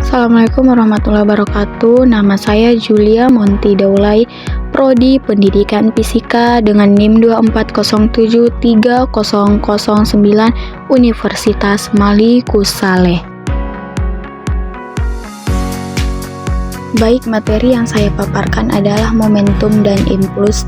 Assalamualaikum warahmatullahi wabarakatuh. Nama saya Julia Monty Daulay, Prodi Pendidikan Fisika dengan NIM 240730009 Universitas Malikussaleh. Baik, materi yang saya paparkan adalah momentum dan impuls.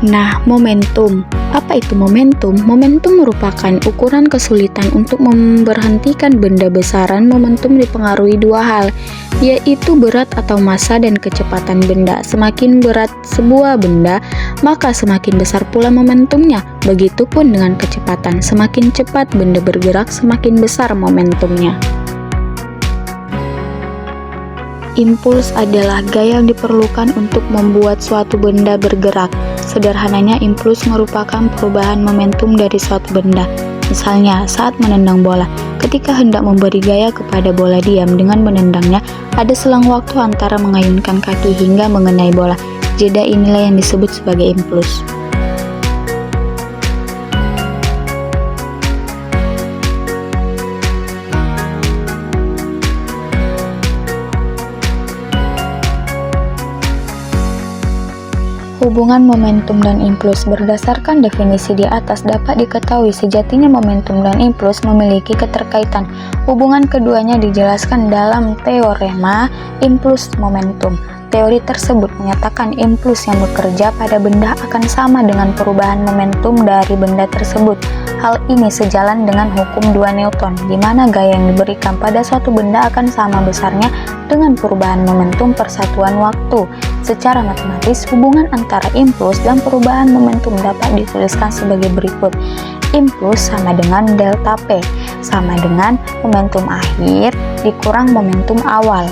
Nah, momentum. Apa itu momentum? Momentum merupakan ukuran kesulitan untuk memberhentikan benda besaran. Momentum dipengaruhi dua hal, yaitu berat atau massa dan kecepatan benda. Semakin berat sebuah benda, maka semakin besar pula momentumnya. Begitupun dengan kecepatan. Semakin cepat benda bergerak, semakin besar momentumnya. Impuls adalah gaya yang diperlukan untuk membuat suatu benda bergerak. Sederhananya, impuls merupakan perubahan momentum dari suatu benda. Misalnya, saat menendang bola, ketika hendak memberi gaya kepada bola diam dengan menendangnya, ada selang waktu antara mengayunkan kaki hingga mengenai bola. Jeda inilah yang disebut sebagai impuls. Hubungan momentum dan impuls berdasarkan definisi di atas dapat diketahui sejatinya momentum dan impuls memiliki keterkaitan. Hubungan keduanya dijelaskan dalam teorema impuls momentum. Teori tersebut menyatakan impuls yang bekerja pada benda akan sama dengan perubahan momentum dari benda tersebut. Hal ini sejalan dengan hukum 2 Newton, di mana gaya yang diberikan pada suatu benda akan sama besarnya dengan perubahan momentum persatuan waktu. Secara matematis, hubungan antara impuls dan perubahan momentum dapat dituliskan sebagai berikut. Impuls sama dengan delta P, sama dengan momentum akhir dikurang momentum awal.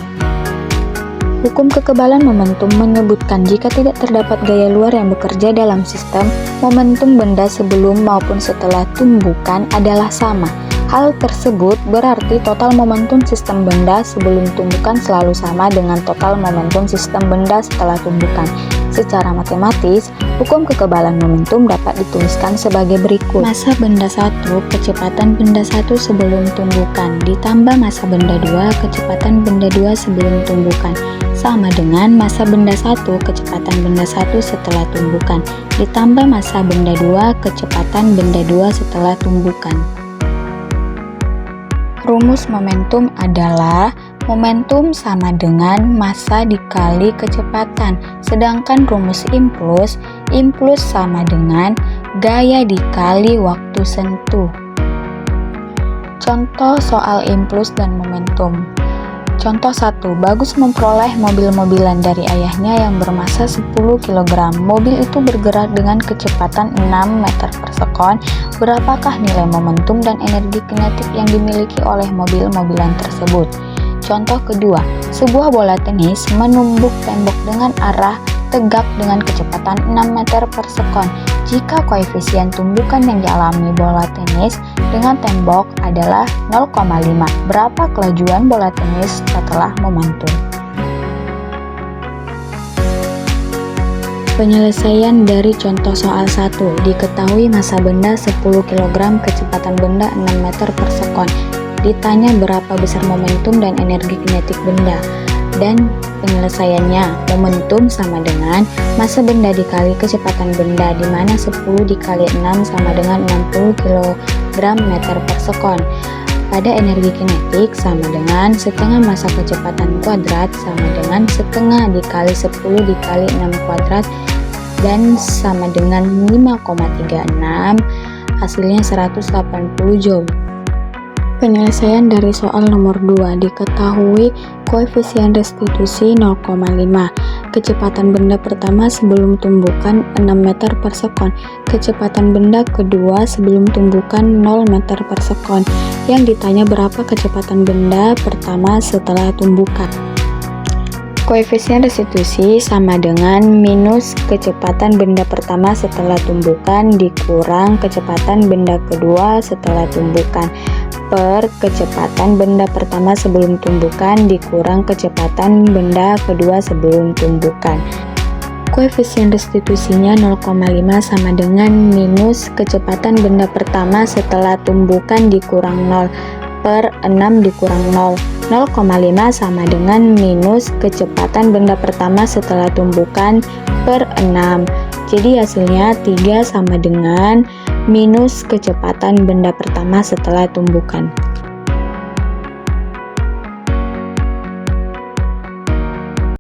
Hukum kekebalan momentum menyebutkan jika tidak terdapat gaya luar yang bekerja dalam sistem, momentum benda sebelum maupun setelah tumbukan adalah sama. Hal tersebut berarti total momentum sistem benda sebelum tumbukan selalu sama dengan total momentum sistem benda setelah tumbukan. Secara matematis, hukum kekebalan momentum dapat dituliskan sebagai berikut. Massa benda 1, kecepatan benda 1 sebelum tumbukan, ditambah massa benda 2, kecepatan benda 2 sebelum tumbukan, sama dengan massa benda 1, kecepatan benda 1 setelah tumbukan, ditambah massa benda 2, kecepatan benda 2 setelah tumbukan. Rumus momentum adalah momentum sama dengan massa dikali kecepatan, sedangkan rumus impuls sama dengan gaya dikali waktu sentuh. Contoh soal impuls dan momentum. Contoh 1. Bagus memperoleh mobil-mobilan dari ayahnya yang bermassa 10 kg. Mobil itu bergerak dengan kecepatan 6 meter per sekon. Berapakah nilai momentum dan energi kinetik yang dimiliki oleh mobil-mobilan tersebut? Contoh kedua, sebuah bola tenis menumbuk tembok dengan arah tegak dengan kecepatan 6 meter per sekon. Jika koefisien tumbukan yang dialami bola tenis dengan tembok adalah 0,5, berapa kelajuan bola tenis setelah momentum? Penyelesaian dari contoh soal 1. Diketahui massa benda 10 kg, kecepatan benda 6 meter per sekon. Ditanya berapa besar momentum dan energi kinetik benda. Dan penyelesaiannya, momentum sama dengan massa benda dikali kecepatan benda, di mana 10 dikali 6 sama dengan 60 kg meter per sekon. Pada energi kinetik sama dengan setengah massa kecepatan kuadrat sama dengan setengah dikali 10 dikali 6 kuadrat dan sama dengan 5,36, hasilnya 180 joule. Penyelesaian dari soal nomor 2. Diketahui koefisien restitusi 0,5. Kecepatan benda pertama sebelum tumbukan 6 meter per sekon. Kecepatan benda kedua sebelum tumbukan 0 meter per sekon. Yang ditanya berapa kecepatan benda pertama setelah tumbukan. Koefisien restitusi sama dengan minus kecepatan benda pertama setelah tumbukan dikurang kecepatan benda kedua setelah tumbukan per kecepatan benda pertama sebelum tumbukan dikurang kecepatan benda kedua sebelum tumbukan. Koefisien restitusinya 0,5 sama dengan minus kecepatan benda pertama setelah tumbukan dikurang 0 per 6 dikurang 0 0,5 sama dengan minus kecepatan benda pertama setelah tumbukan per 6. Jadi hasilnya 3 sama dengan minus kecepatan benda pertama setelah tumbukan.